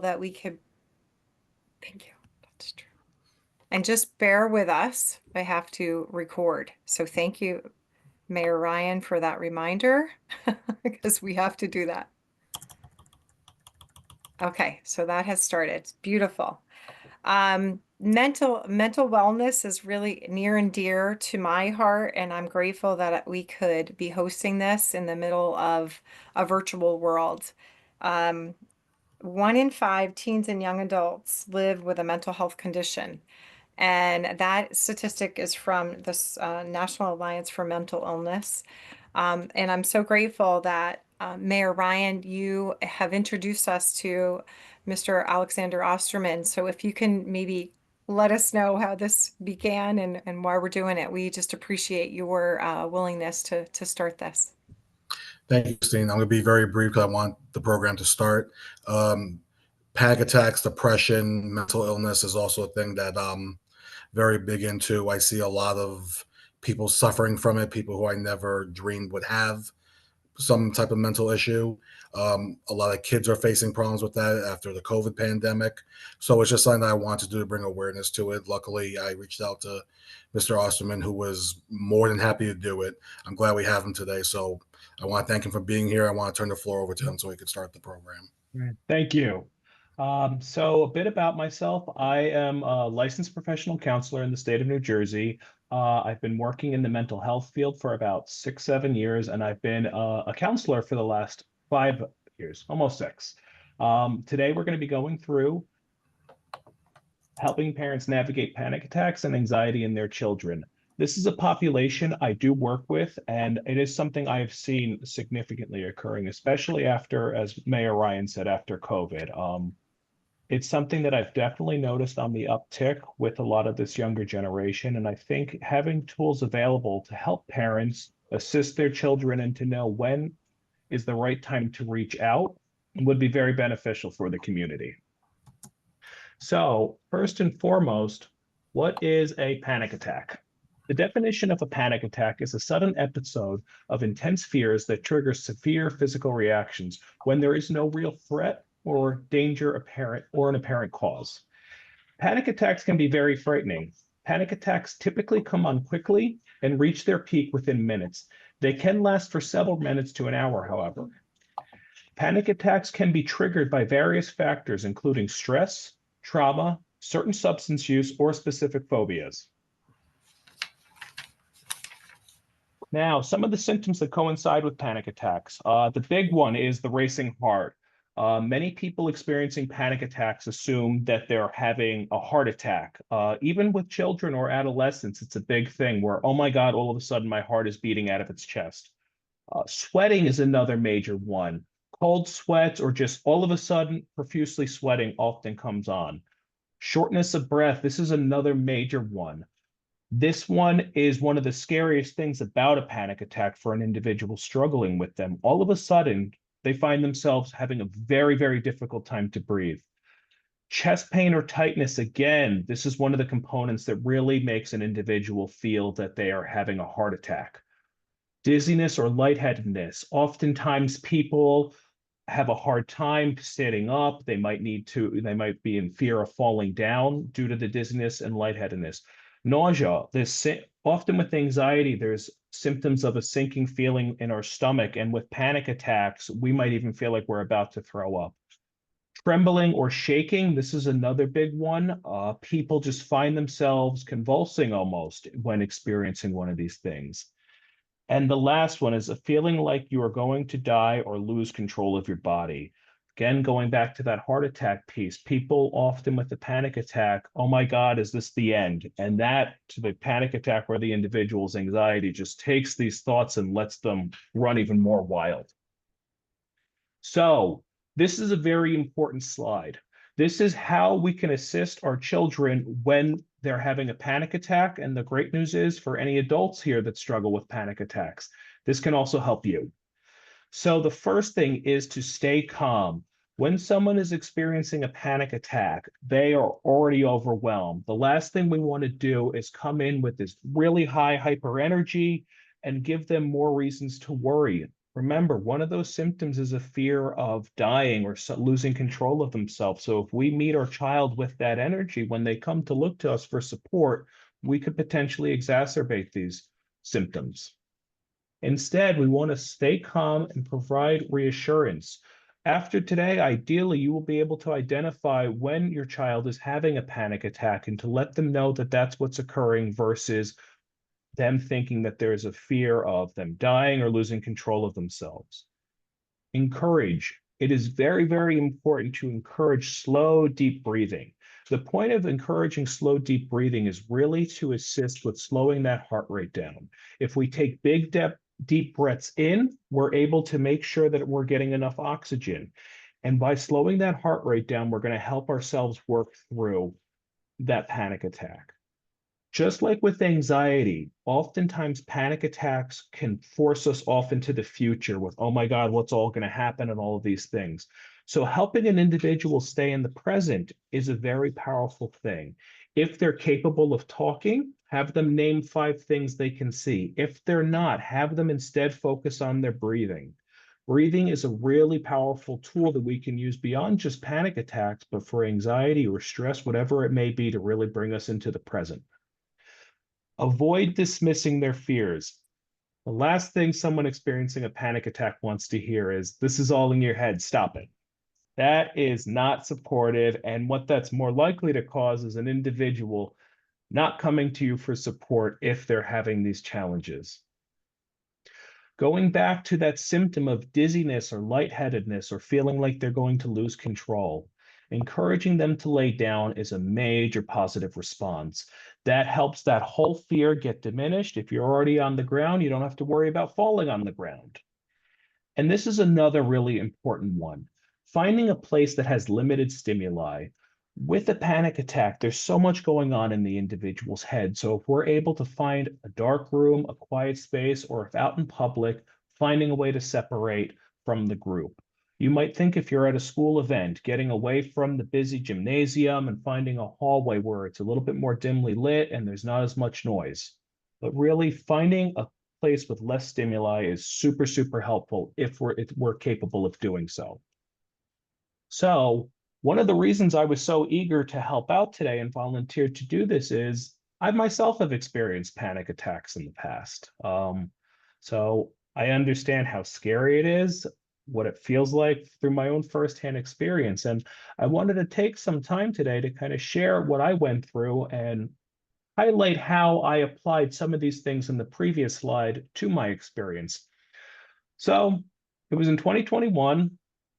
that we could, thank you. That's true. And just bear with us. I have to record. So thank you, Mayor Ryan, for that reminder, because we have to do that. Okay, so that has started. It's beautiful. Mental wellness is really near and dear to my heart, and I'm grateful that we could be hosting this in the middle of a virtual world. Um, 1 in 5 teens and young adults live with a mental health condition. And that statistic is from the National Alliance for Mental Illness. And I'm so grateful that Mayor Ryan, you have introduced us to Mr. Alexander Osterman. So if you can maybe let us know how this began and why we're doing it. We just appreciate your willingness to start this. Thank you, Christine. I'm going to be very brief because I want the program to start. Um, Panic attacks, depression, mental illness is also a thing that I'm very big into. I see a lot of people suffering from it, people who I never dreamed would have some type of mental issue. A lot of kids are facing problems with that after the COVID pandemic. So it's just something that I want to do to bring awareness to it. Luckily, I reached out to Mr. Osterman, who was more than happy to do it. I'm glad we have him today. So I want to thank him for being here. I want to turn the floor over to him so he could start the program. Right. Thank you. So a bit about myself. I am a licensed professional counselor in the state of New Jersey. I've been working in the mental health field for about 6, 7 years, and I've been a counselor for the last 5 years, almost six. Today, we're going to be going through helping parents navigate panic attacks and anxiety in their children. This is a population I do work with, and it is something I have seen significantly occurring, especially after, as Mayor Ryan said, after COVID. It's something that I've definitely noticed on the uptick with a lot of this younger generation. And I think having tools available to help parents assist their children and to know when is the right time to reach out would be very beneficial for the community. So, first and foremost, what is a panic attack? The definition of a panic attack is a sudden episode of intense fears that triggers severe physical reactions when there is no real threat or danger apparent or an apparent cause. Panic attacks can be very frightening. Panic attacks typically come on quickly and reach their peak within minutes. They can last for several minutes to an hour, however. Panic attacks can be triggered by various factors, including stress, trauma, certain substance use, or specific phobias. Now, some of the symptoms that coincide with panic attacks. The big one is the racing heart. Many people experiencing panic attacks assume that they're having a heart attack. Even with children or adolescents, it's a big thing where, oh my God, all of a sudden my heart is beating out of its chest. Sweating is another major one. Cold sweats or just all of a sudden profusely sweating often comes on. Shortness of breath, this is another major one. This one is one of the scariest things about a panic attack for an individual struggling with them. All of a sudden, they find themselves having a very, very difficult time to breathe. Chest pain or tightness, again, this is one of the components that really makes an individual feel that they are having a heart attack. Dizziness or lightheadedness. Oftentimes people have a hard time sitting up. They might be in fear of falling down due to the dizziness and lightheadedness. Nausea. Often with anxiety, there's symptoms of a sinking feeling in our stomach. And with panic attacks, we might even feel like we're about to throw up. Trembling or shaking, this is another big one. People just find themselves convulsing almost when experiencing one of these things. And the last one is a feeling like you are going to die or lose control of your body. Again, going back to that heart attack piece, people often with the panic attack, oh my God, is this the end? And that to the panic attack where the individual's anxiety just takes these thoughts and lets them run even more wild. So this is a very important slide. This is how we can assist our children when they're having a panic attack. And the great news is for any adults here that struggle with panic attacks, this can also help you. So the first thing is to stay calm. When someone is experiencing a panic attack, they are already overwhelmed. The last thing we want to do is come in with this really high hyper energy and give them more reasons to worry Remember, one of those symptoms is a fear of dying or losing control of themselves. So if we meet our child with that energy, when they come to look to us for support, we could potentially exacerbate these symptoms. Instead, we want to stay calm and provide reassurance. After today, ideally, you will be able to identify when your child is having a panic attack and to let them know that that's what's occurring versus them thinking that there is a fear of them dying or losing control of themselves. Encourage. It is very, very important to encourage slow, deep breathing. The point of encouraging slow, deep breathing is really to assist with slowing that heart rate down. If we take big, deep breaths in, we're able to make sure that we're getting enough oxygen. And by slowing that heart rate down, we're going to help ourselves work through that panic attack. Just like with anxiety, oftentimes panic attacks can force us off into the future with, oh my God, what's all going to happen and all of these things. So helping an individual stay in the present is a very powerful thing. If they're capable of talking, have them name 5 things they can see. If they're not, have them instead focus on their breathing. Breathing is a really powerful tool that we can use beyond just panic attacks, but for anxiety or stress, whatever it may be, to really bring us into the present. Avoid dismissing their fears. The last thing someone experiencing a panic attack wants to hear is, this is all in your head, stop it. That is not supportive. And what that's more likely to cause is an individual not coming to you for support if they're having these challenges. Going back to that symptom of dizziness or lightheadedness or feeling like they're going to lose control, encouraging them to lay down is a major positive response. That helps that whole fear get diminished. If you're already on the ground, you don't have to worry about falling on the ground. And this is another really important one. Finding a place that has limited stimuli. With a panic attack, there's so much going on in the individual's head. So if we're able to find a dark room, a quiet space, or if out in public, finding a way to separate from the group. You might think if you're at a school event, getting away from the busy gymnasium and finding a hallway where it's a little bit more dimly lit and there's not as much noise. But really finding a place with less stimuli is super, super helpful if we're capable of doing so. So one of the reasons I was so eager to help out today and volunteered to do this is I myself have experienced panic attacks in the past. So I understand how scary it is, what it feels like through my own firsthand experience. And I wanted to take some time today to kind of share what I went through and highlight how I applied some of these things in the previous slide to my experience. So it was in 2021,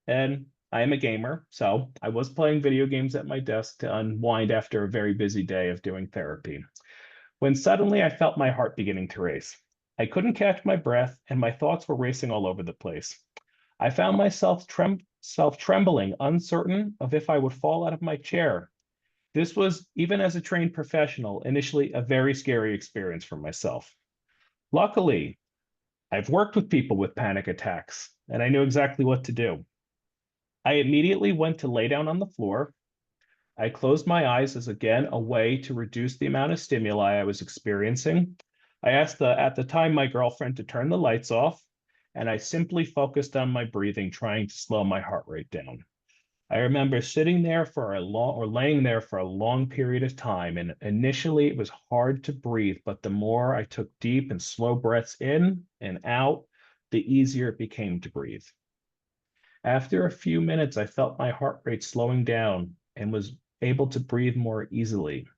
and I am a gamer, so I was playing video games at my desk to unwind after a very busy day of doing therapy, when suddenly I felt my heart beginning to race. I couldn't catch my breath, and my thoughts were racing all over the place. I found myself trembling, uncertain of if I would fall out of my chair. This was, even as a trained professional, initially a very scary experience for myself. Luckily, I've worked with people with panic attacks, and I knew exactly what to do. I immediately went to lay down on the floor. I closed my eyes as, again, a way to reduce the amount of stimuli I was experiencing. I asked at the time my girlfriend to turn the lights off, and I simply focused on my breathing, trying to slow my heart rate down. I remember sitting there for a long, or laying there for a long period of time, and initially it was hard to breathe, but the more I took deep and slow breaths in and out, the easier it became to breathe. After a few minutes, I felt my heart rate slowing down and was able to breathe more easily.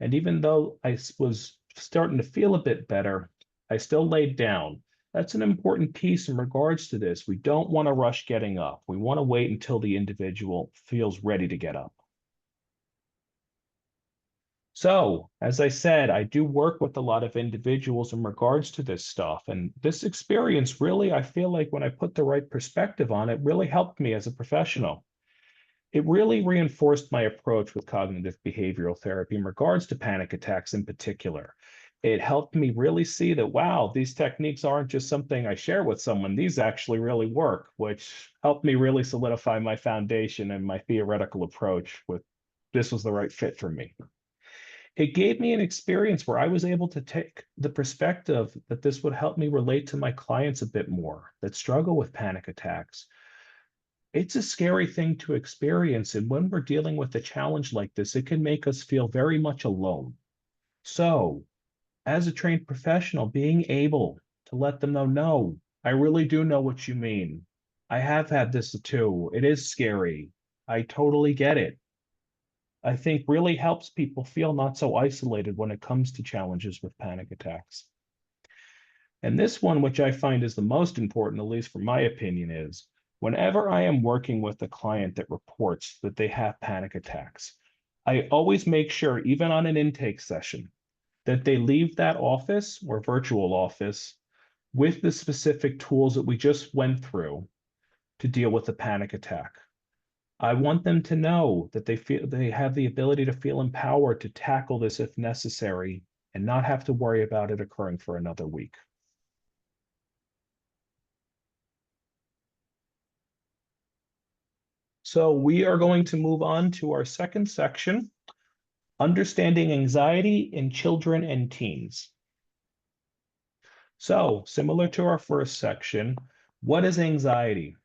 And even though I was starting to feel a bit better, I still laid down. That's an important piece in regards to this. We don't want to rush getting up. We want to wait until the individual feels ready to get up. So, as I said, I do work with a lot of individuals in regards to this stuff. And this experience really, I feel like when I put the right perspective on it, really helped me as a professional. It really reinforced my approach with cognitive behavioral therapy in regards to panic attacks in particular. It helped me really see that, wow, these techniques aren't just something I share with someone. These actually really work, which helped me really solidify my foundation and my theoretical approach with this was the right fit for me. It gave me an experience where I was able to take the perspective that this would help me relate to my clients a bit more that struggle with panic attacks. It's a scary thing to experience. And when we're dealing with a challenge like this, it can make us feel very much alone. So, as a trained professional, being able to let them know, no, I really do know what you mean. I have had this too. It is scary. I totally get it. I think really helps people feel not so isolated when it comes to challenges with panic attacks. And this one, which I find is the most important, at least from my opinion, is whenever I am working with a client that reports that they have panic attacks, I always make sure, even on an intake session, that they leave that office or virtual office with the specific tools that we just went through to deal with a panic attack. I want them to know that they have the ability to feel empowered to tackle this if necessary and not have to worry about it occurring for another week. So we are going to move on to our second section, understanding anxiety in children and teens. So similar to our first section, what is anxiety?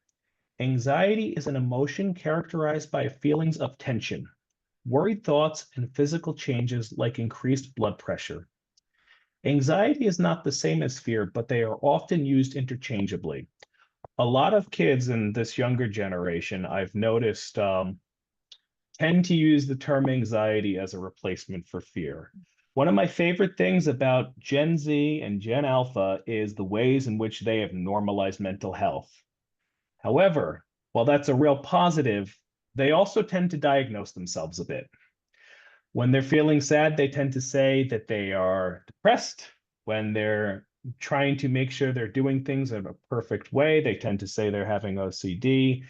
Anxiety is an emotion characterized by feelings of tension, worried thoughts, and physical changes like increased blood pressure. Anxiety is not the same as fear, but they are often used interchangeably. A lot of kids in this younger generation, I've noticed, tend to use the term anxiety as a replacement for fear. One of my favorite things about Gen Z and Gen Alpha is the ways in which they have normalized mental health. However, while that's a real positive, they also tend to diagnose themselves a bit. When they're feeling sad, they tend to say that they are depressed. When they're trying to make sure they're doing things in a perfect way, they tend to say they're having OCD.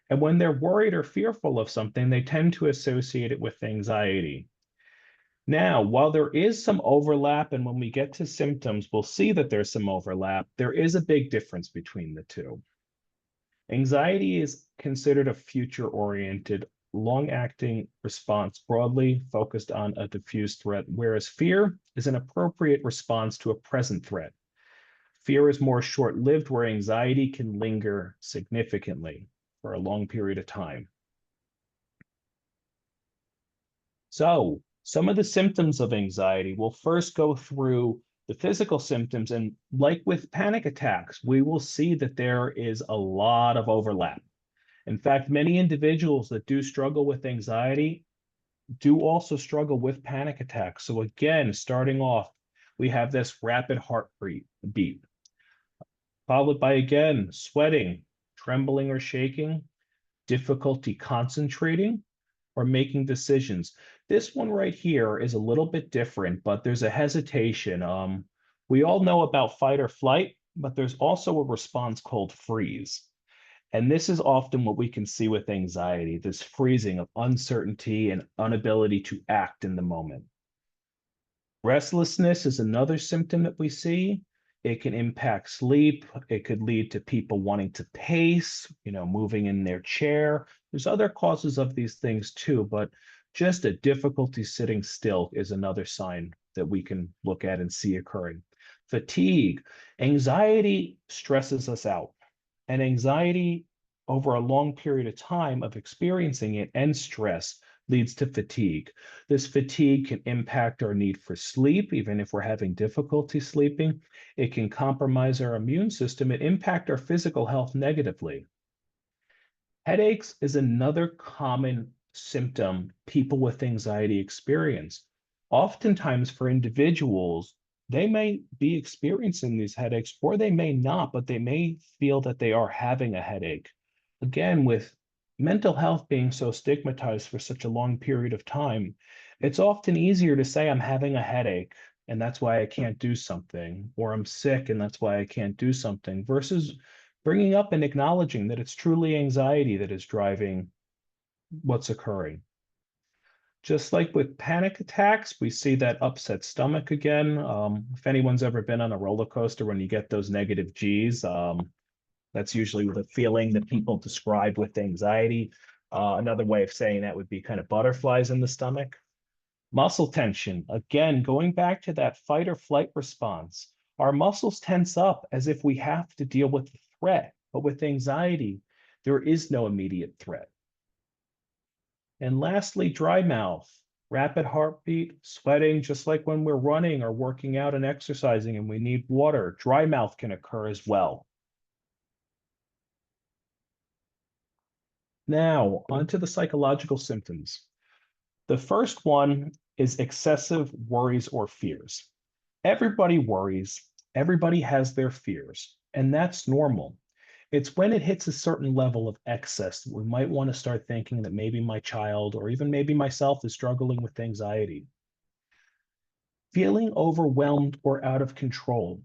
And when they're worried or fearful of something, they tend to associate it with anxiety. Now, while there is some overlap, and when we get to symptoms, we'll see that there's some overlap, there is a big difference between the two. Anxiety is considered a future-oriented, long-acting response broadly focused on a diffuse threat, whereas fear is an appropriate response to a present threat. Fear is more short-lived, where anxiety can linger significantly for a long period of time. So, some of the symptoms of anxiety, we'll first go through the physical symptoms, and like with panic attacks, we will see that there is a lot of overlap. In fact, many individuals that do struggle with anxiety do also struggle with panic attacks. So again, starting off, we have this rapid heartbeat, followed by again, sweating, trembling or shaking, difficulty concentrating, or making decisions. This one right here is a little bit different, but there's a hesitation. We all know about fight or flight, but there's also a response called freeze. And this is often what we can see with anxiety, this freezing of uncertainty and inability to act in the moment. Restlessness is another symptom that we see. It can impact sleep. It could lead to people wanting to pace, moving in their chair. There's other causes of these things too, but just a difficulty sitting still is another sign that we can look at and see occurring. Fatigue, anxiety stresses us out, and anxiety over a long period of time of experiencing it and stress leads to fatigue. This fatigue can impact our need for sleep, even if we're having difficulty sleeping. It can compromise our immune system and impact our physical health negatively. Headaches is another common symptom people with anxiety experience. Oftentimes, for individuals, they may be experiencing these headaches or they may not, but they may feel that they are having a headache. Again, with mental health being so stigmatized for such a long period of time, it's often easier to say, I'm having a headache and that's why I can't do something, or I'm sick and that's why I can't do something, versus bringing up and acknowledging that it's truly anxiety that is driving what's occurring. Just like with panic attacks, we see that upset stomach again. If anyone's ever been on a roller coaster, when you get those negative G's, that's usually the feeling that people describe with anxiety. Another way of saying that would be kind of butterflies in the stomach. Muscle tension, again, going back to that fight or flight response, our muscles tense up as if we have to deal with the threat. But with anxiety, there is no immediate threat. And lastly, dry mouth, rapid heartbeat, sweating, just like when we're running or working out and exercising and we need water. Dry mouth can occur as well. Now, onto the psychological symptoms. The first one is excessive worries or fears. Everybody worries, everybody has their fears, and that's normal. It's when it hits a certain level of excess that we might want to start thinking that maybe my child or even maybe myself is struggling with anxiety. Feeling overwhelmed or out of control.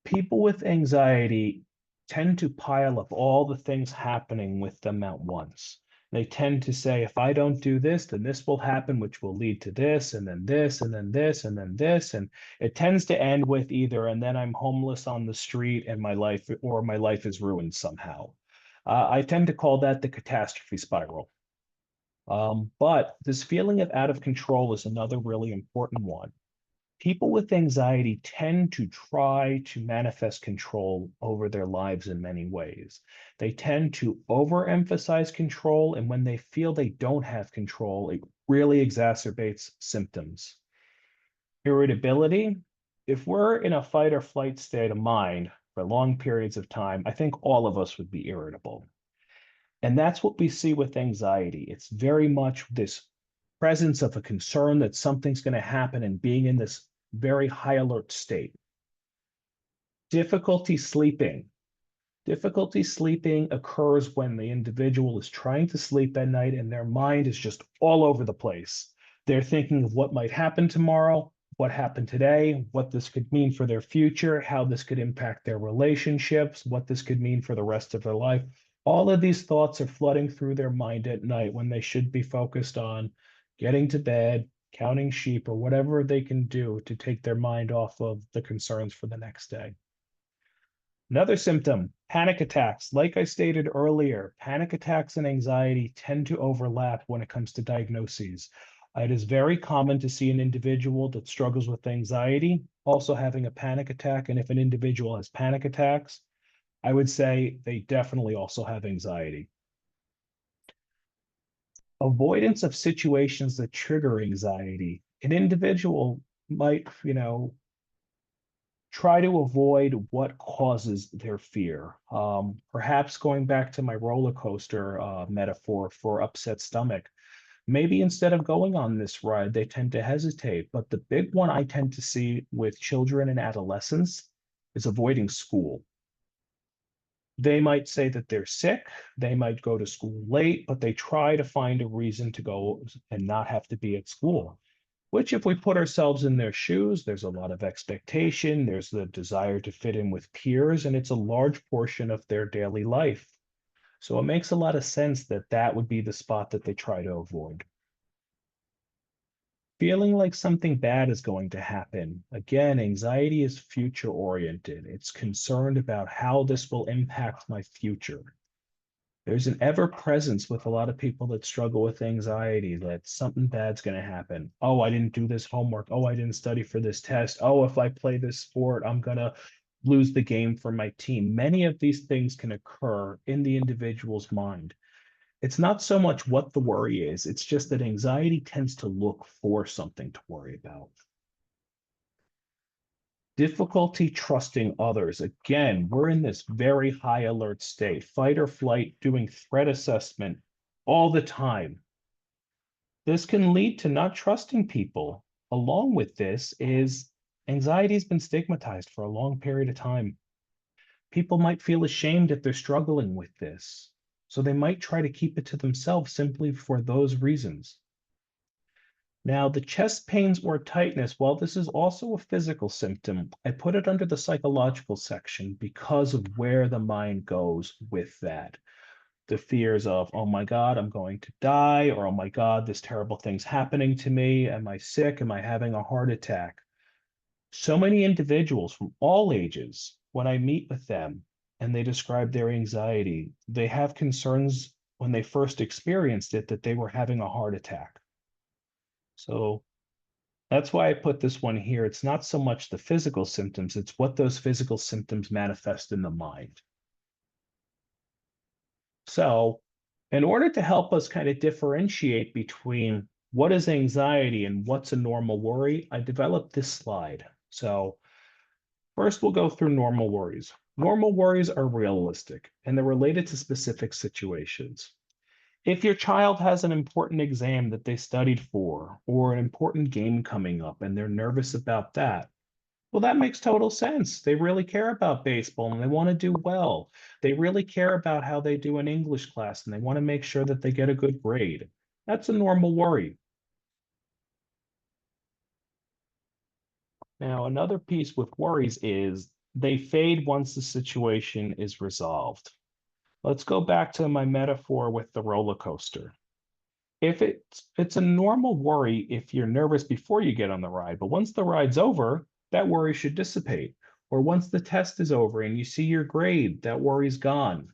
People with anxiety tend to pile up all the things happening with them at once. They tend to say, if I don't do this, then this will happen, which will lead to this, and then this, and then this, and then this. And it tends to end with either, and then I'm homeless on the street and my life, or my life is ruined somehow. I tend to call that the catastrophe spiral. But this feeling of out of control is another really important one. People with anxiety tend to try to manifest control over their lives in many ways. They tend to overemphasize control, and when they feel they don't have control, it really exacerbates symptoms. Irritability. If we're in a fight or flight state of mind for long periods of time, I think all of us would be irritable. And that's what we see with anxiety. It's very much this presence of a concern that something's going to happen and being in this very high alert state. Difficulty sleeping. Difficulty sleeping occurs when the individual is trying to sleep at night and their mind is just all over the place. They're thinking of what might happen tomorrow, what happened today, what this could mean for their future, how this could impact their relationships, what this could mean for the rest of their life. All of these thoughts are flooding through their mind at night when they should be focused on getting to bed, counting sheep, or whatever they can do to take their mind off of the concerns for the next day. Another symptom, panic attacks. Like I stated earlier, panic attacks and anxiety tend to overlap when it comes to diagnoses. It is very common to see an individual that struggles with anxiety also having a panic attack. And if an individual has panic attacks, I would say they definitely also have anxiety. Avoidance of situations that trigger anxiety. An individual might, try to avoid what causes their fear. Perhaps going back to my roller coaster metaphor for upset stomach, maybe instead of going on this ride, they tend to hesitate. But the big one I tend to see with children and adolescents is avoiding school. They might say that they're sick, they might go to school late, but they try to find a reason to go and not have to be at school. Which, if we put ourselves in their shoes, there's a lot of expectation, there's the desire to fit in with peers, and it's a large portion of their daily life. So it makes a lot of sense that that would be the spot that they try to avoid. Feeling like something bad is going to happen. Again, anxiety is future oriented. It's concerned about how this will impact my future. There's an ever presence with a lot of people that struggle with anxiety that something bad's going to happen. Oh, I didn't do this homework. Oh, I didn't study for this test. Oh, if I play this sport, I'm going to lose the game for my team. Many of these things can occur in the individual's mind. It's not so much what the worry is, it's just that anxiety tends to look for something to worry about. Difficulty trusting others. Again, we're in this very high alert state, fight or flight, doing threat assessment all the time. This can lead to not trusting people. Along with this is anxiety has been stigmatized for a long period of time. People might feel ashamed if they're struggling with this, so they might try to keep it to themselves simply for those reasons. Now, the chest pains or tightness, while this is also a physical symptom, I put it under the psychological section because of where the mind goes with that. The fears of, oh my God, I'm going to die, or oh my God, this terrible thing's happening to me. Am I sick? Am I having a heart attack? So many individuals from all ages, when I meet with them and they describe their anxiety, they have concerns when they first experienced it that they were having a heart attack. So that's why I put this one here. It's not so much the physical symptoms, it's what those physical symptoms manifest in the mind. So, in order to help us kind of differentiate between what is anxiety and what's a normal worry, I developed this slide. So, first we'll go through normal worries. Normal worries are realistic and they're related to specific situations. If your child has an important exam that they studied for, or an important game coming up and they're nervous about that, well, that makes total sense. They really care about baseball and they want to do well. They really care about how they do in English class and they want to make sure that they get a good grade. That's a normal worry. Now, another piece with worries is they fade once the situation is resolved. Let's go back to my metaphor with the roller coaster. If it's a normal worry if you're nervous before you get on the ride, but once the ride's over, that worry should dissipate. Or once the test is over and you see your grade, that worry's gone.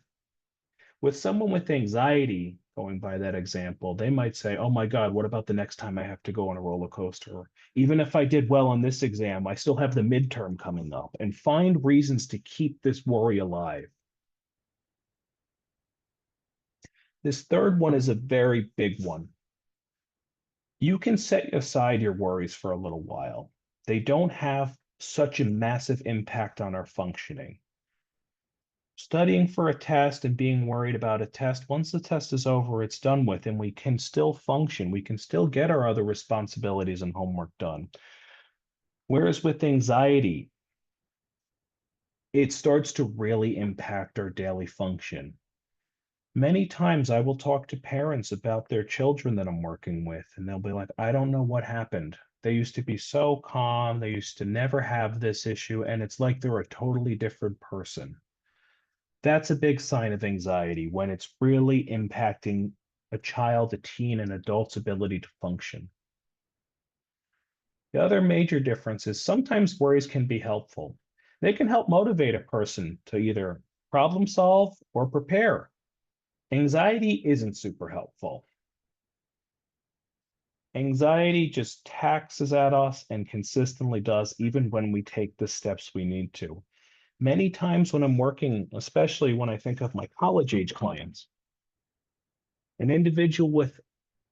With someone with anxiety, going by that example, they might say, "Oh my God, what about the next time I have to go on a roller coaster? Or even if I did well on this exam, I still have the midterm coming up," and find reasons to keep this worry alive. This third one is a very big one. You can set aside your worries for a little while. They don't have such a massive impact on our functioning. Studying for a test and being worried about a test, once the test is over, it's done with, and we can still function. We can still get our other responsibilities and homework done. Whereas with anxiety, it starts to really impact our daily function. Many times I will talk to parents about their children that I'm working with, and they'll be like, "I don't know what happened. They used to be so calm. They used to never have this issue, and it's like they're a totally different person." That's a big sign of anxiety when it's really impacting a child, a teen, an adult's ability to function. The other major difference is sometimes worries can be helpful. They can help motivate a person to either problem solve or prepare. Anxiety isn't super helpful. Anxiety just taxes at us and consistently does, even when we take the steps we need to. Many times when I'm working, especially when I think of my college age clients, an individual with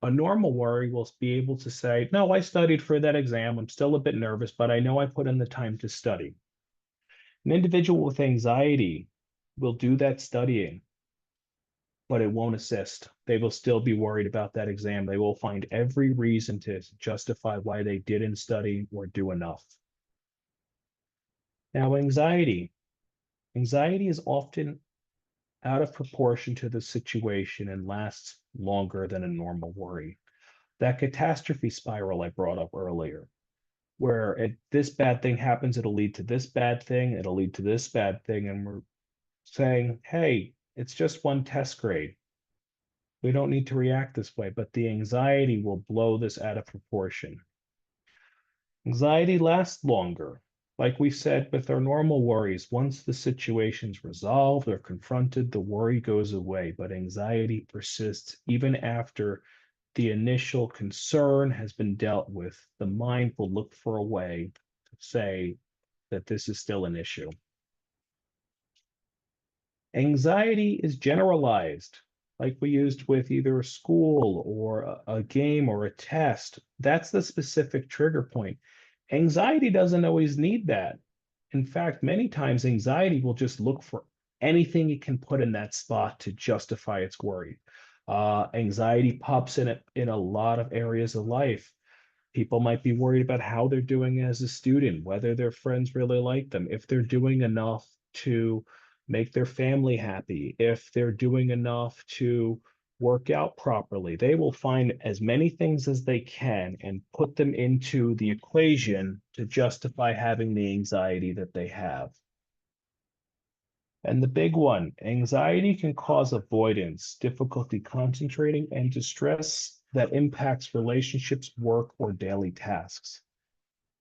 a normal worry will be able to say, "No, I studied for that exam. I'm still a bit nervous, but I know I put in the time to study." An individual with anxiety will do that studying, but it won't assist. They will still be worried about that exam. They will find every reason to justify why they didn't study or do enough. Now, anxiety is often out of proportion to the situation and lasts longer than a normal worry. That catastrophe spiral I brought up earlier, where this bad thing happens, it'll lead to this bad thing, it'll lead to this bad thing, and we're saying, "Hey, it's just one test grade. We don't need to react this way," but the anxiety will blow this out of proportion. Anxiety lasts longer. Like we said with our normal worries, once the situation's resolved or confronted, the worry goes away, but anxiety persists even after the initial concern has been dealt with. The mind will look for a way to say that this is still an issue. Anxiety is generalized, like we used with either a school or a game or a test. That's the specific trigger point. Anxiety doesn't always need that. In fact, many times anxiety will just look for anything it can put in that spot to justify its worry. Anxiety pops in a lot of areas of life. People might be worried about how they're doing as a student, whether their friends really like them, if they're doing enough to make their family happy, if they're doing enough to work out properly. They will find as many things as they can and put them into the equation to justify having the anxiety that they have. And the big one, anxiety can cause avoidance, difficulty concentrating, and distress that impacts relationships, work, or daily tasks.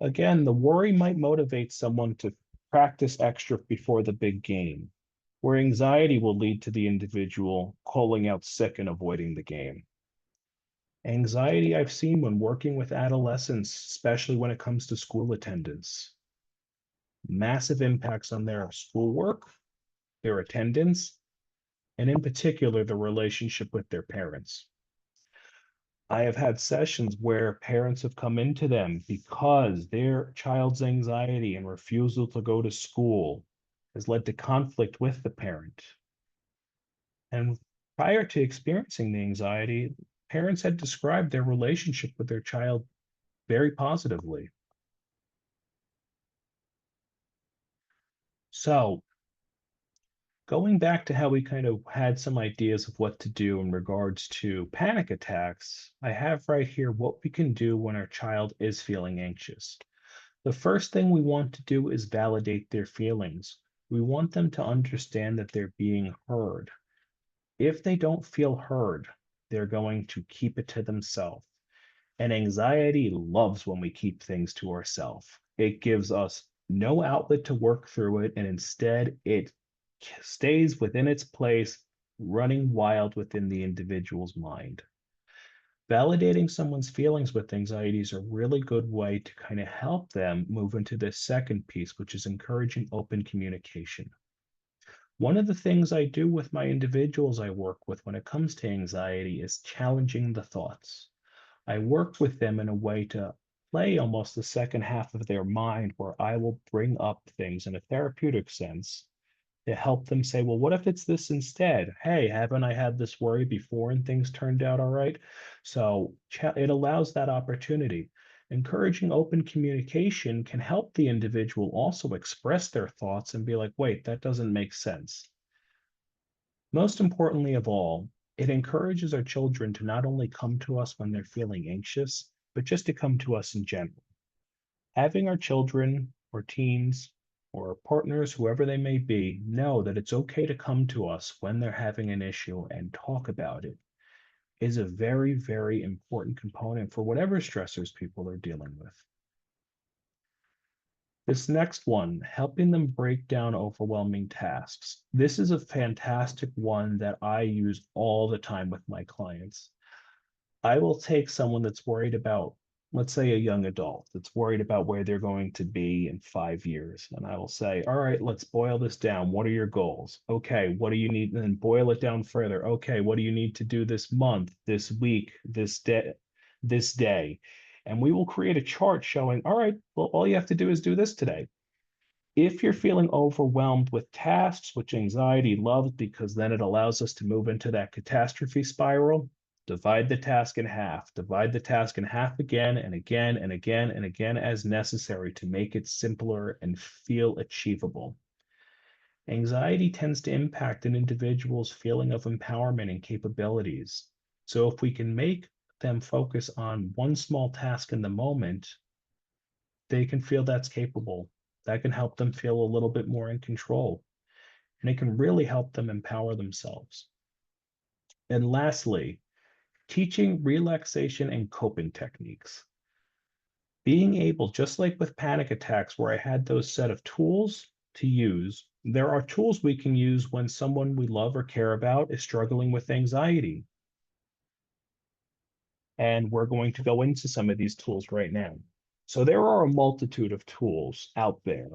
Again, the worry might motivate someone to practice extra before the big game, where anxiety will lead to the individual calling out sick and avoiding the game. Anxiety I've seen when working with adolescents, especially when it comes to school attendance. Massive impacts on their schoolwork, their attendance, and in particular, the relationship with their parents. I have had sessions where parents have come into them because their child's anxiety and refusal to go to school has led to conflict with the parent. And prior to experiencing the anxiety, parents had described their relationship with their child very positively. So, going back to how we kind of had some ideas of what to do in regards to panic attacks, I have right here what we can do when our child is feeling anxious. The first thing we want to do is validate their feelings. We want them to understand that they're being heard. If they don't feel heard, they're going to keep it to themselves. And anxiety loves when we keep things to ourselves. It gives us no outlet to work through it, and instead it stays within its place, running wild within the individual's mind. Validating someone's feelings with anxiety is a really good way to kind of help them move into this second piece, which is encouraging open communication. One of the things I do with my individuals I work with when it comes to anxiety is challenging the thoughts. I work with them in a way to play almost the second half of their mind where I will bring up things in a therapeutic sense to help them say, well, what if it's this instead? Hey, haven't I had this worry before and things turned out all right? So it allows that opportunity. Encouraging open communication can help the individual also express their thoughts and be like, wait, that doesn't make sense. Most importantly of all, it encourages our children to not only come to us when they're feeling anxious, but just to come to us in general. Having our children or teens or partners, whoever they may be, know that it's okay to come to us when they're having an issue and talk about it is a very, very important component for whatever stressors people are dealing with. This next one, helping them break down overwhelming tasks. This is a fantastic one that I use all the time with my clients. I will take someone that's worried about, let's say a young adult that's worried about where they're going to be in 5 years. And I will say, all right, let's boil this down. What are your goals? Okay, what do you need? And then boil it down further. Okay, what do you need to do this month, this week, this day, this day? And we will create a chart showing, all right, well, all you have to do is do this today. If you're feeling overwhelmed with tasks, which anxiety loves because then it allows us to move into that catastrophe spiral, divide the task in half. Divide the task in half again and again and again and again as necessary to make it simpler and feel achievable. Anxiety tends to impact an individual's feeling of empowerment and capabilities. So if we can make them focus on one small task in the moment, they can feel that's capable. That can help them feel a little bit more in control, and it can really help them empower themselves. And lastly, teaching relaxation and coping techniques. Being able, just like with panic attacks, where I had those set of tools to use, there are tools we can use when someone we love or care about is struggling with anxiety. And we're going to go into some of these tools right now. So there are a multitude of tools out there.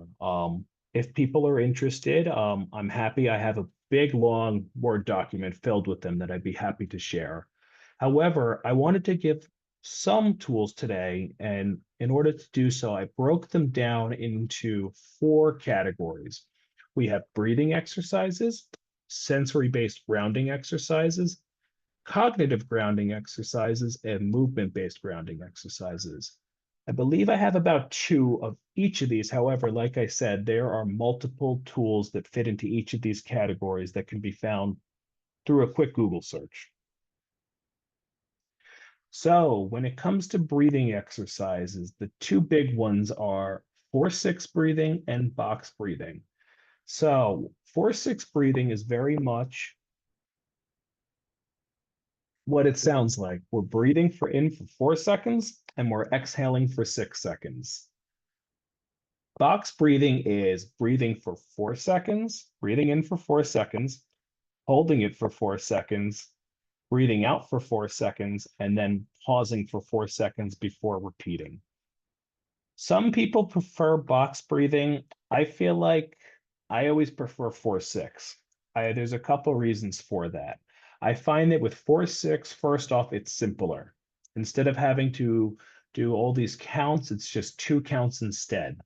If people are interested, I'm happy. I have a big, long Word document filled with them that I'd be happy to share. However, I wanted to give some tools today, and in order to do so, I broke them down into 4 categories. We have breathing exercises, sensory-based grounding exercises, cognitive grounding exercises, and movement-based grounding exercises. I believe I have about 2 of each of these. However, like I said, there are multiple tools that fit into each of these categories that can be found through a quick Google search. So when it comes to breathing exercises, the 2 big ones are 4-6 breathing and box breathing. So 4-6 breathing is very much what it sounds like. We're breathing in for 4 seconds and we're exhaling for 6 seconds. Box breathing is breathing for 4 seconds, breathing in for 4 seconds, holding it for 4 seconds, breathing out for 4 seconds, and then pausing for 4 seconds before repeating. Some people prefer box breathing. I feel like I always prefer 4-6. There's a couple reasons for that. I find that with 4-6, first off, it's simpler. Instead of having to do all these counts, it's just 2 counts instead.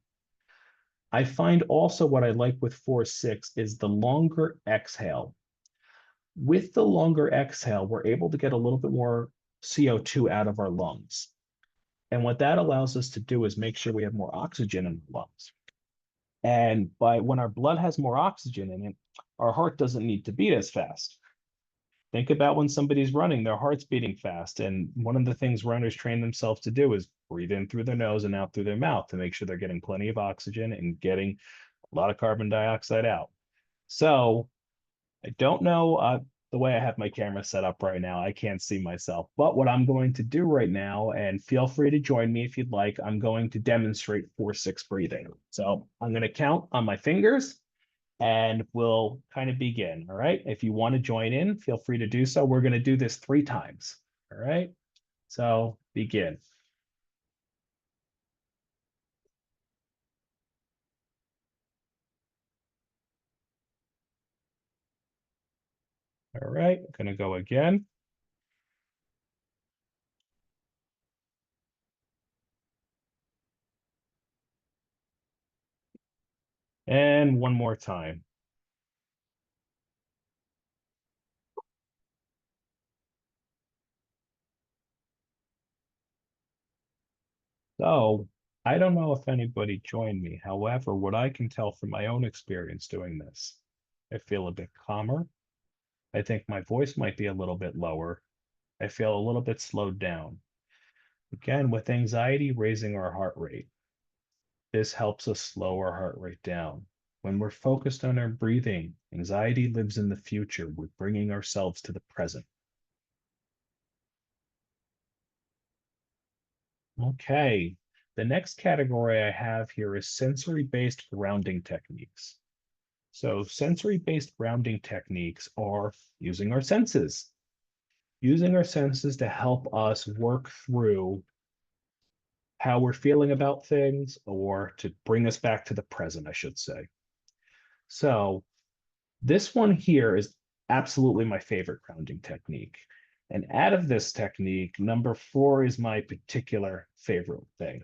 I find also what I like with 4-6 is the longer exhale. With the longer exhale, we're able to get a little bit more CO2 out of our lungs. And what that allows us to do is make sure we have more oxygen in the lungs. And when our blood has more oxygen in it, our heart doesn't need to beat as fast. Think about when somebody's running, their heart's beating fast. And one of the things runners train themselves to do is breathe in through their nose and out through their mouth to make sure they're getting plenty of oxygen and getting a lot of carbon dioxide out. So I don't know the way I have my camera set up right now. I can't see myself. But what I'm going to do right now, and feel free to join me if you'd like, I'm going to demonstrate 4-6 breathing. So I'm going to count on my fingers and we'll kind of begin. All right. If you want to join in, feel free to do so. We're going to do this 3 times. All right. So begin. All right. I'm going to go again. And one more time. So I don't know if anybody joined me. However, what I can tell from my own experience doing this, I feel a bit calmer. I think my voice might be a little bit lower. I feel a little bit slowed down. Again, with anxiety raising our heart rate, this helps us slow our heart rate down. When we're focused on our breathing, anxiety lives in the future. We're bringing ourselves to the present. Okay, the next category I have here is sensory-based grounding techniques. So sensory-based grounding techniques are using our senses. Using our senses to help us work through how we're feeling about things, or to bring us back to the present, I should say. So this one here is absolutely my favorite grounding technique. And out of this technique, number 4 is my particular favorite thing.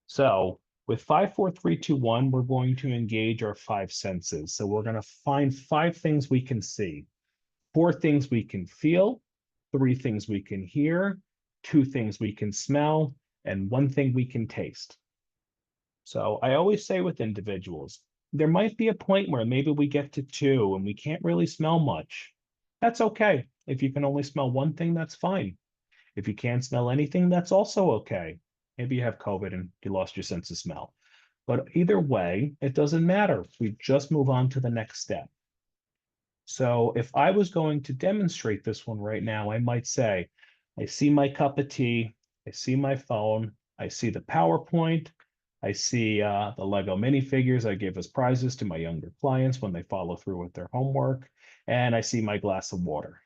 So with 5, 4, 3, 2, 1, we're going to engage our 5 senses. So we're going to find 5 things we can see, 4 things we can feel, 3 things we can hear, 2 things we can smell, and 1 thing we can taste. So I always say with individuals, there might be a point where maybe we get to 2 and we can't really smell much. That's okay. If you can only smell 1 thing, that's fine. If you can't smell anything, that's also okay. Maybe you have COVID and you lost your sense of smell. But either way, it doesn't matter. We just move on to the next step. So if I was going to demonstrate this one right now, I might say, I see my cup of tea, I see my phone, I see the PowerPoint, I see the Lego minifigures I give as prizes to my younger clients when they follow through with their homework, and I see my glass of water.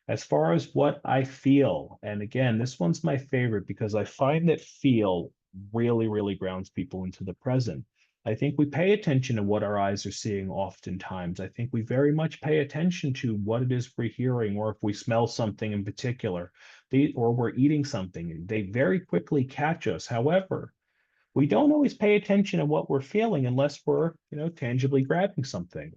As far as what I feel, and again, this one's my favorite because I find that feel really, really grounds people into the present. I think we pay attention to what our eyes are seeing oftentimes. I think we very much pay attention to what it is we're hearing, or if we smell something in particular, or we're eating something, they very quickly catch us. However, we don't always pay attention to what we're feeling unless we're, tangibly grabbing something.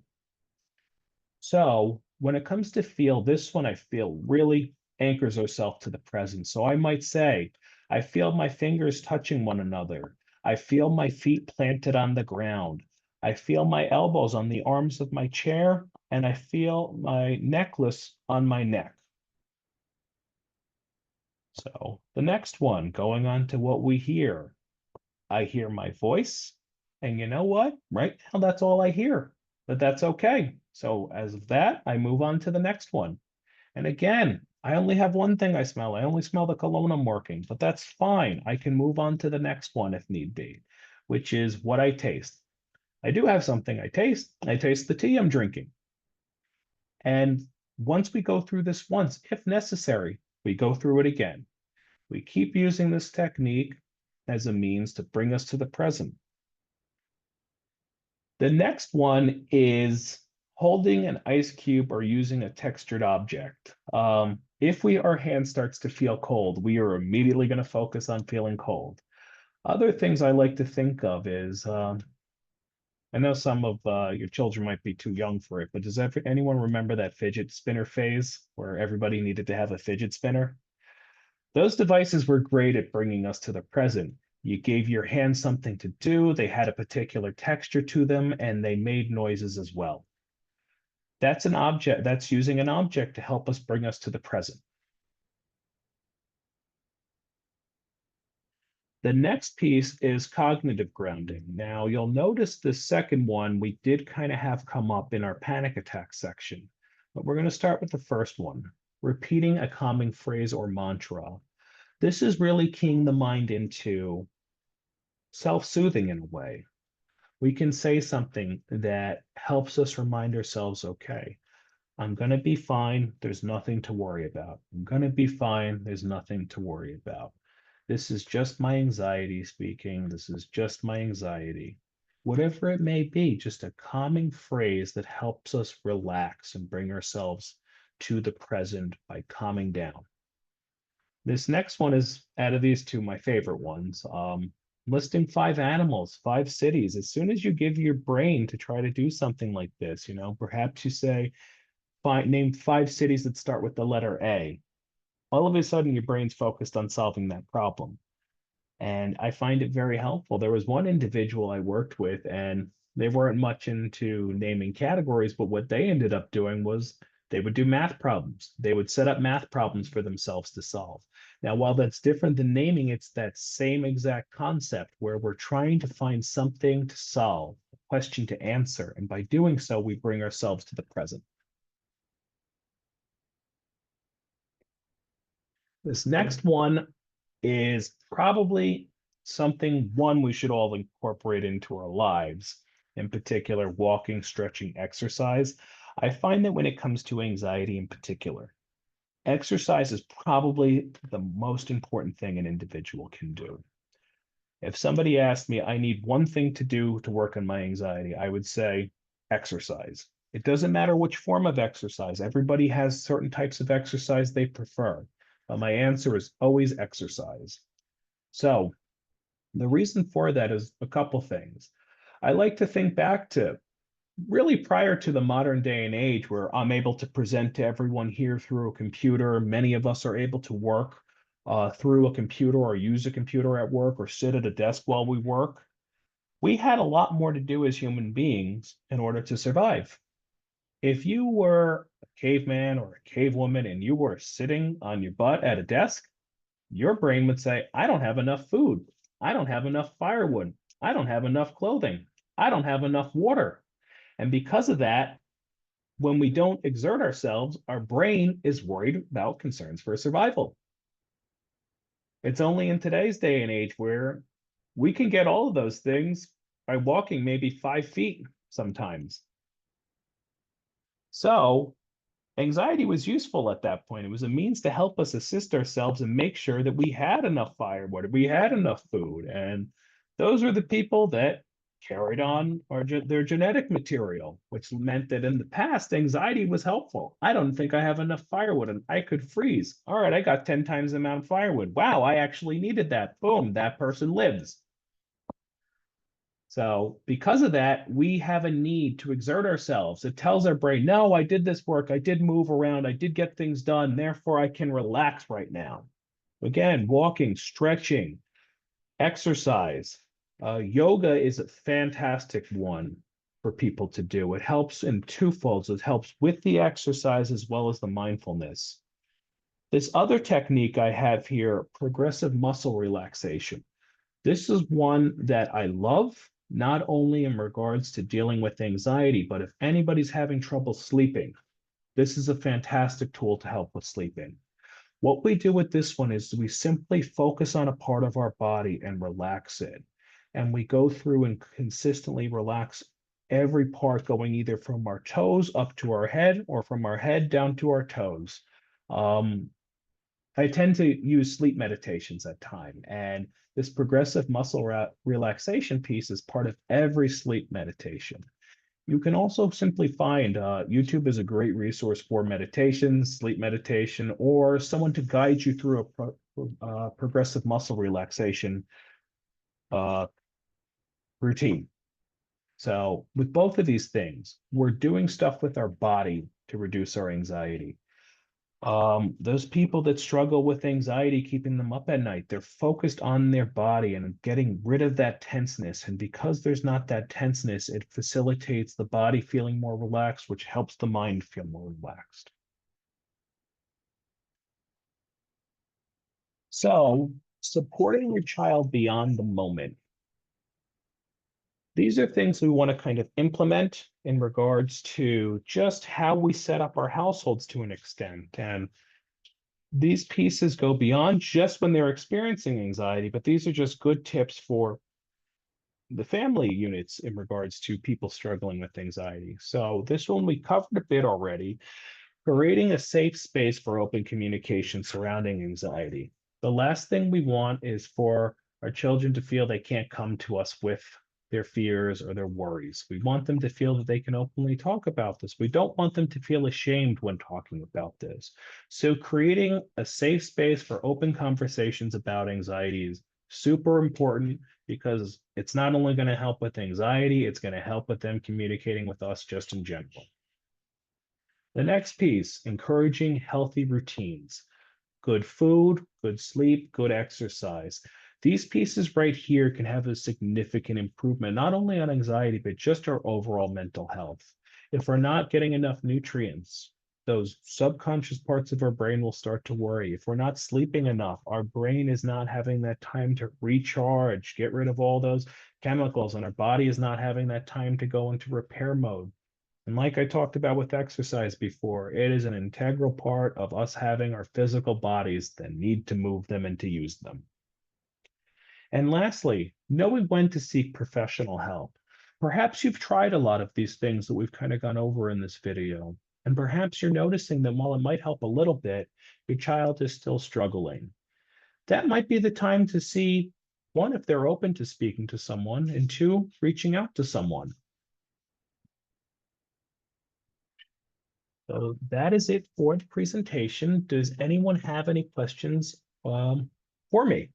So when it comes to feel, this one I feel really anchors ourselves to the present. So I might say, I feel my fingers touching one another. I feel my feet planted on the ground. I feel my elbows on the arms of my chair, and I feel my necklace on my neck. So the next one, going on to what we hear. I hear my voice, and you know what? Right now, that's all I hear, but that's okay. So as of that, I move on to the next one. And again, I only have 1 thing I smell. I only smell the cologne I'm working, but that's fine. I can move on to the next one if need be, which is what I taste. I do have something I taste. I taste the tea I'm drinking. And Once we go through this once, if necessary, we go through it again. We keep using this technique as a means to bring us to the present. The next one is holding an ice cube or using a textured object. If our hand starts to feel cold, we are immediately going to focus on feeling cold. Other things I like to think of is, I know some of your children might be too young for it, but does anyone remember that fidget spinner phase where everybody needed to have a fidget spinner? Those devices were great at bringing us to the present. You gave your hands something to do, they had a particular texture to them, and they made noises as well. That's an object, that's using an object to help us bring us to the present. The next piece is cognitive grounding. Now, you'll notice the second one we did kind of have come up in our panic attack section, but we're going to start with the first one, repeating a calming phrase or mantra. This is really keying the mind into self-soothing in a way. We can say something that helps us remind ourselves, okay, I'm going to be fine. There's nothing to worry about. I'm going to be fine. There's nothing to worry about. This is just my anxiety speaking. This is just my anxiety. Whatever it may be, just a calming phrase that helps us relax and bring ourselves to the present by calming down. This next one is, out of these two, my favorite ones. Listing 5 animals, 5 cities. As soon as you give your brain to try to do something like this, perhaps you say, name 5 cities that start with the letter A. All of a sudden, your brain's focused on solving that problem. And I find it very helpful. There was one individual I worked with, and they weren't much into naming categories, but what they ended up doing was they would do math problems. They would set up math problems for themselves to solve. Now, while that's different than naming, it's that same exact concept where we're trying to find something to solve, a question to answer. And by doing so, we bring ourselves to the present. This next one is probably something we should all incorporate into our lives, in particular, walking, stretching, exercise. I find that when it comes to anxiety in particular, exercise is probably the most important thing an individual can do. If somebody asked me, I need one thing to do to work on my anxiety, I would say exercise. It doesn't matter which form of exercise. Everybody has certain types of exercise they prefer. But my answer is always exercise. So the reason for that is a couple things. I like to think back to really prior to the modern day and age where I'm able to present to everyone here through a computer. Many of us are able to work through a computer or use a computer at work or sit at a desk while we work. We had a lot more to do as human beings in order to survive. If you were a caveman or a cavewoman and you were sitting on your butt at a desk, your brain would say, I don't have enough food. I don't have enough firewood. I don't have enough clothing. I don't have enough water. And because of that, when we don't exert ourselves, our brain is worried about concerns for survival. It's only in today's day and age where we can get all of those things by walking maybe 5 feet sometimes. So anxiety was useful at that point. It was a means to help us assist ourselves and make sure that we had enough firewood, we had enough food. And those are the people that carried on their genetic material, which meant that in the past, anxiety was helpful. I don't think I have enough firewood and I could freeze. All right, I got 10 times the amount of firewood. Wow, I actually needed that. Boom, that person lives. So because of that, we have a need to exert ourselves. It tells our brain, no, I did this work. I did move around. I did get things done. Therefore, I can relax right now. Again, walking, stretching, exercise. Yoga is a fantastic one for people to do. It helps in twofolds. It helps with the exercise as well as the mindfulness. This other technique I have here, progressive muscle relaxation. This is one that I love, not only in regards to dealing with anxiety, but if anybody's having trouble sleeping, this is a fantastic tool to help with sleeping. What we do with this one is we simply focus on a part of our body and relax it. And we go through and consistently relax every part going either from our toes up to our head or from our head down to our toes. Um, I tend to use sleep meditations at time, and this progressive muscle relaxation piece is part of every sleep meditation. You can also simply find YouTube is a great resource for meditation, sleep meditation, or someone to guide you through a progressive muscle relaxation uh, routine. So, with both of these things, we're doing stuff with our body to reduce our anxiety. Those people that struggle with anxiety, keeping them up at night, they're focused on their body and getting rid of that tenseness. And because there's not that tenseness, it facilitates the body feeling more relaxed, which helps the mind feel more relaxed. So, supporting your child beyond the moment. These are things we want to kind of implement in regards to just how we set up our households to an extent. And these pieces go beyond just when they're experiencing anxiety, but these are just good tips for the family units in regards to people struggling with anxiety. So this one we covered a bit already, creating a safe space for open communication surrounding anxiety. The last thing we want is for our children to feel they can't come to us with their fears or their worries. We want them to feel that they can openly talk about this. We don't want them to feel ashamed when talking about this. So, creating a safe space for open conversations about anxiety is super important because it's not only going to help with anxiety, it's going to help with them communicating with us just in general. The next piece, encouraging healthy routines, good food, good sleep, good exercise. These pieces right here can have a significant improvement, not only on anxiety, but just our overall mental health. If we're not getting enough nutrients, those subconscious parts of our brain will start to worry. If we're not sleeping enough, our brain is not having that time to recharge, get rid of all those chemicals, and our body is not having that time to go into repair mode. And like I talked about with exercise before, it is an integral part of us having our physical bodies that need to move them and to use them. And lastly, knowing when to seek professional help. Perhaps you've tried a lot of these things that we've kind of gone over in this video, and perhaps you're noticing that while it might help a little bit, your child is still struggling. That might be the time to see, one, if they're open to speaking to someone, and two, reaching out to someone. So that is it for the presentation. Does anyone have any questions for me?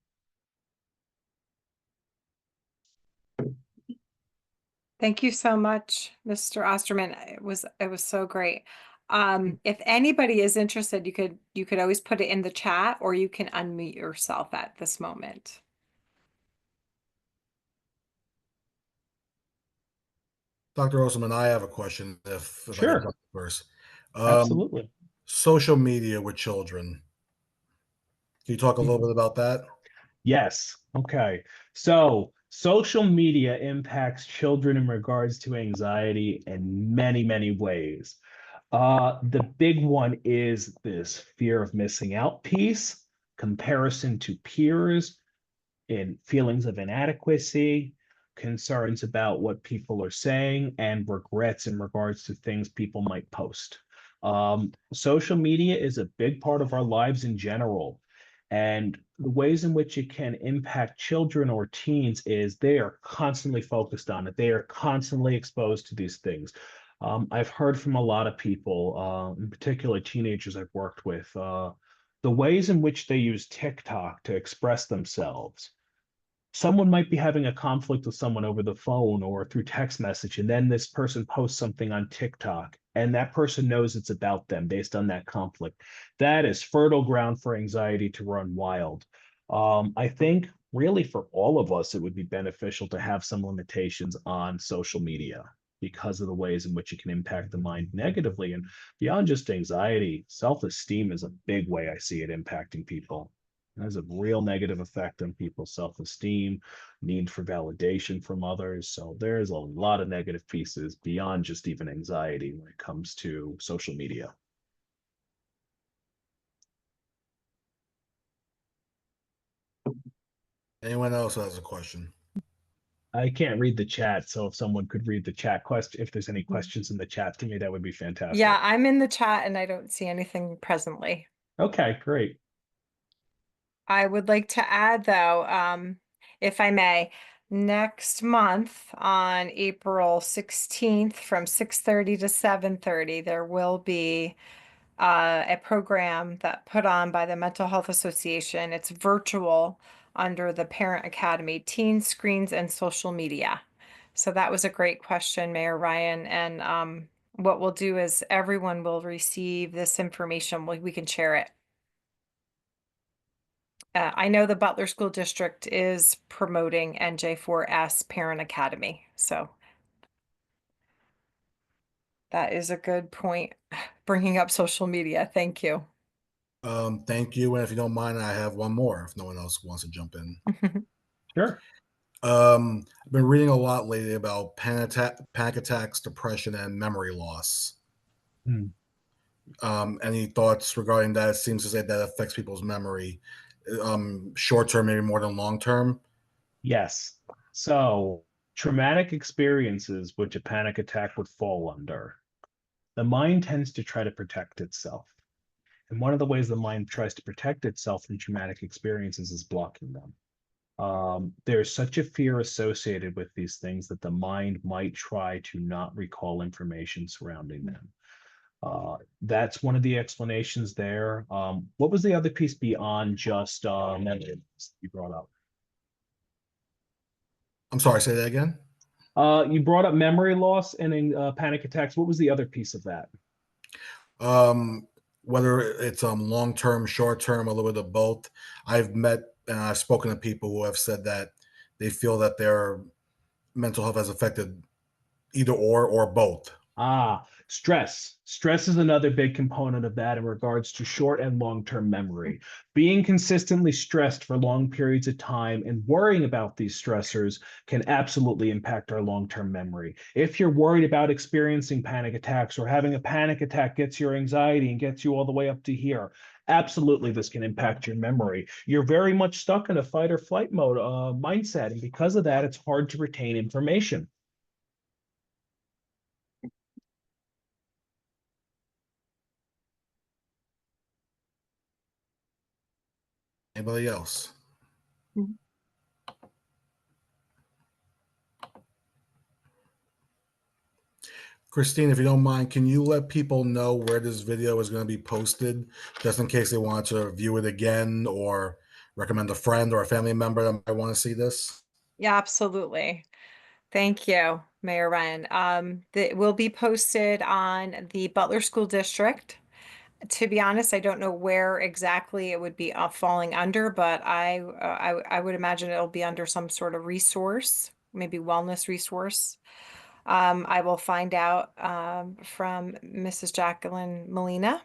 Thank you so much, Mr. Osterman. It was so great. If anybody is interested, you could always put it in the chat or you can unmute yourself at this moment. Dr. Osterman, I have a question if I could Sure, talk first. Um, absolutely. Social media with children. Can you talk a little bit about that? Yes. Okay. So social media impacts children in regards to anxiety in many, many ways. The big one is this fear of missing out piece, comparison to peers, in feelings of inadequacy, concerns about what people are saying, and regrets in regards to things people might post. Social media is a big part of our lives in general. And the ways in which it can impact children or teens is they are constantly focused on it. They are constantly exposed to these things. I've heard from a lot of people, in particular teenagers I've worked with, the ways in which they use TikTok to express themselves. Someone might be having a conflict with someone over the phone or through text message, and then this person posts something on TikTok, and that person knows it's about them based on that conflict. That is fertile ground for anxiety to run wild. I think really for all of us, it would be beneficial to have some limitations on social media because of the ways in which it can impact the mind negatively. And beyond just anxiety, self-esteem is a big way I see it impacting people. It has a real negative effect on people's self-esteem, need for validation from others. So there's a lot of negative pieces beyond just even anxiety when it comes to social media. Anyone else has a question? I can't read the chat, so if someone could read the chat question, if there's any questions in the chat to me, that would be Yeah, fantastic. I'm in the chat and I don't see anything presently. Okay, great. I would like to add, though, if I may, next month on April 16th from 6:30 to 7:30, there will be a program that put on by the Mental Health Association. It's virtual under the Parent Academy, Teen Screens and Social Media. So that was a great question, Mayor Ryan. And what we'll do is everyone will receive this information. We can share it. I know the Butler School District is promoting NJ4S Parent Academy. So that is a good point, bringing up social media. Thank you. Thank you. And if you don't mind, I have one more if no one else wants to jump in. Sure. I've been reading a lot lately about panic attacks, depression, and memory loss. Hmm. Any thoughts regarding that? It seems to say that affects people's memory, short term, maybe more than long term. Yes. So, traumatic experiences, which a panic attack would fall under, the mind tends to try to protect itself. And one of the ways the mind tries to protect itself from traumatic experiences is blocking them. There's such a fear associated with these things that the mind might try to not recall information surrounding them. That's one of the explanations there. What was the other piece beyond just memory you brought up? I'm sorry, say that again. You brought up memory loss and in panic attacks. What was the other piece of that? Um, Whether it's long term, short term, a little bit of both. I've met and I've spoken to people who have said that they feel that their mental health has affected either or both. Stress. Stress is another big component of that in regards to short and long-term memory. Being consistently stressed for long periods of time and worrying about these stressors can absolutely impact our long-term memory. If you're worried about experiencing panic attacks or having a panic attack gets your anxiety and gets you all the way up to here, absolutely this can impact your memory. You're very much stuck in a fight or flight mode mindset, and because of that, it's hard to retain information. Anybody else? Christine, if you don't mind, can you let people know where this video is going to be posted, just in case they want to view it again or recommend a friend or a family member that might want to see this? Yeah, absolutely. Thank you, Mayor Ryan. It will be posted on the Butler School District. To be honest, I don't know where exactly it would be falling under, but I would imagine it'll be under some sort of resource, maybe wellness resource. I will find out from Mrs. Jacqueline Molina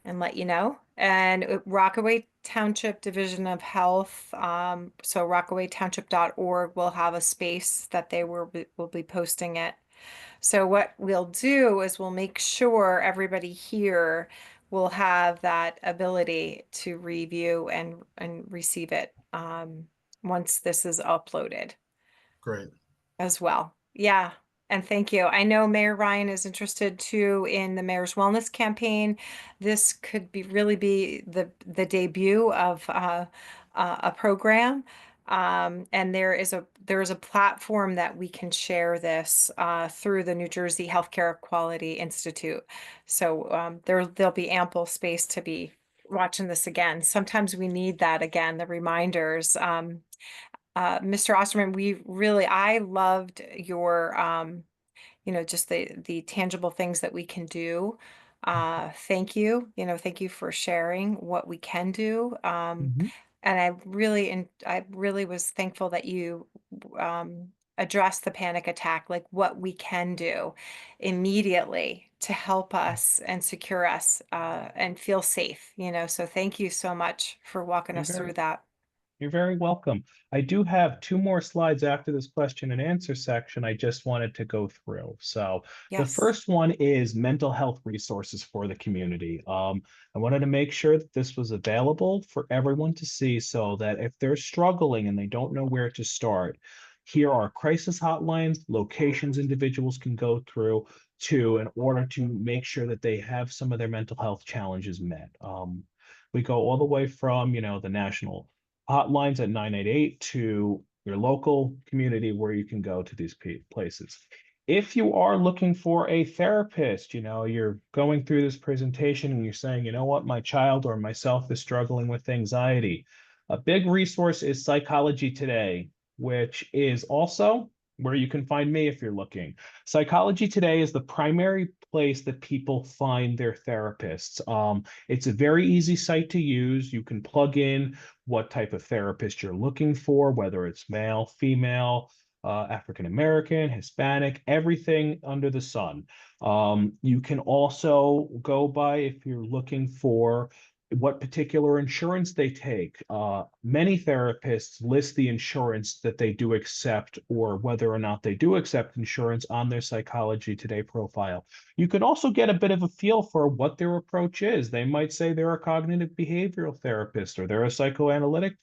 and let you know. And Rockaway Township Division of Health, so rockawaytownship.org will have a space that they will be posting it. So what we'll do is we'll make sure everybody here will have that ability to review and receive it once this is uploaded Great. as well. Yeah. And thank you. I know Mayor Ryan is interested too in the mayor's wellness campaign. This could be really be the debut of a program. And there is a platform that we can share this through the New Jersey Healthcare Quality Institute. So there'll be ample space to be watching this again. Sometimes we need that again, the reminders. Mr. Osterman, I loved your, just the tangible things that we can do. Thank you, thank you for sharing what we can do. Mhm. And I really was thankful that you, addressed the panic attack, like what we can do immediately to help us and secure us, and feel safe, so thank you so much for walking You're us through very that. You're very welcome. I do have two more slides after this question and answer section I just wanted to go through. So the Yes. first one is mental health resources for the community. I wanted to make sure that this was available for everyone to see so that if they're struggling and they don't know where to start, Here are crisis hotlines, locations individuals can go through to in order to make sure that they have some of their mental health challenges met. We go all the way from, the national hotlines at 988 to your local community where you can go to these places. If you are looking for a therapist, you're going through this presentation and you're saying, you know what, my child or myself is struggling with anxiety. A big resource is Psychology Today, which is also where you can find me if you're looking. Psychology Today is the primary place that people find their therapists. It's a very easy site to use. You can plug in what type of therapist you're looking for, whether it's male, female, African American, Hispanic, everything under the sun. You can also go by if you're looking for what particular insurance they take. Many therapists list the insurance that they do accept or whether or not they do accept insurance on their Psychology Today profile. You can also get a bit of a feel for what their approach is. They might say they're a cognitive behavioral therapist or they're a psychoanalytic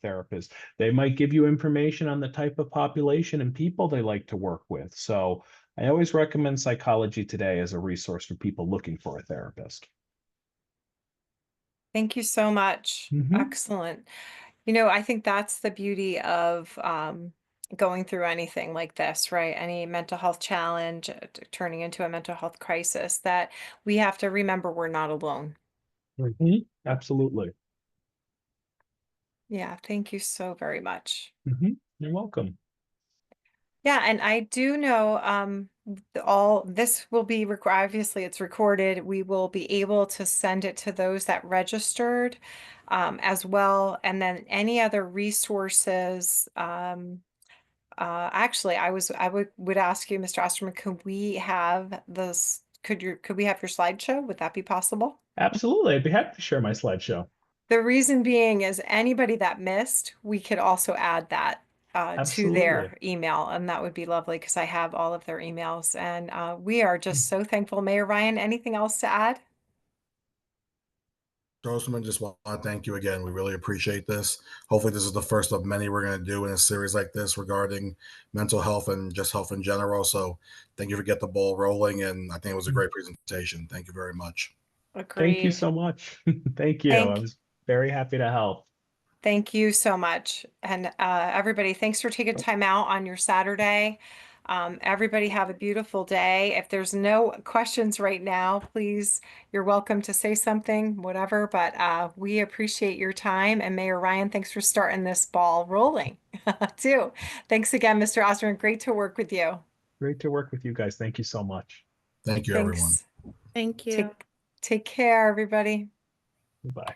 therapist. They might give you information on the type of population and people they like to work with. So I always recommend Psychology Today as a resource for people looking for a therapist. Thank you so much. Mhm. Excellent. I think that's the beauty of going through anything like this, right? Any mental health challenge turning into a mental health crisis, that we have to remember we're not alone. Mhm. Absolutely. Yeah, thank you so very much. You're welcome. Yeah, and I do know all this will be obviously it's recorded. We will be able to send it to those that registered as well. And then any other resources. Actually, I would ask you, Mr. Osterman, could we have this? Could we have your slideshow? Would that be possible? Absolutely. I'd be happy to share my slideshow. The reason being is anybody that missed, we could also add that to Absolutely. their email, and that would be lovely because I have all of their emails, and we are just so thankful. Mayor Ryan, anything else to add? Osterman, just want to thank you again. We really appreciate this. Hopefully, this is the first of many we're going to do in a series like this regarding mental health and just health in general. So, thank you for getting the ball rolling. And I think it was a great presentation. Thank you very much. Thank you Agreed. so much. Thank you. I Thank was very happy to help. Thank you so much. And everybody, thanks for taking time out on your Saturday. Everybody have a beautiful day. If there's no questions right now, please, you're welcome to say something, whatever. But we appreciate your time. And Mayor Ryan, thanks for starting this ball rolling too. Thanks again, Mr. Osterman. Great to work with you. Great to work with you guys. Thank you so much. Thank you, everyone. Thanks. Thank you. Take care, everybody. Goodbye.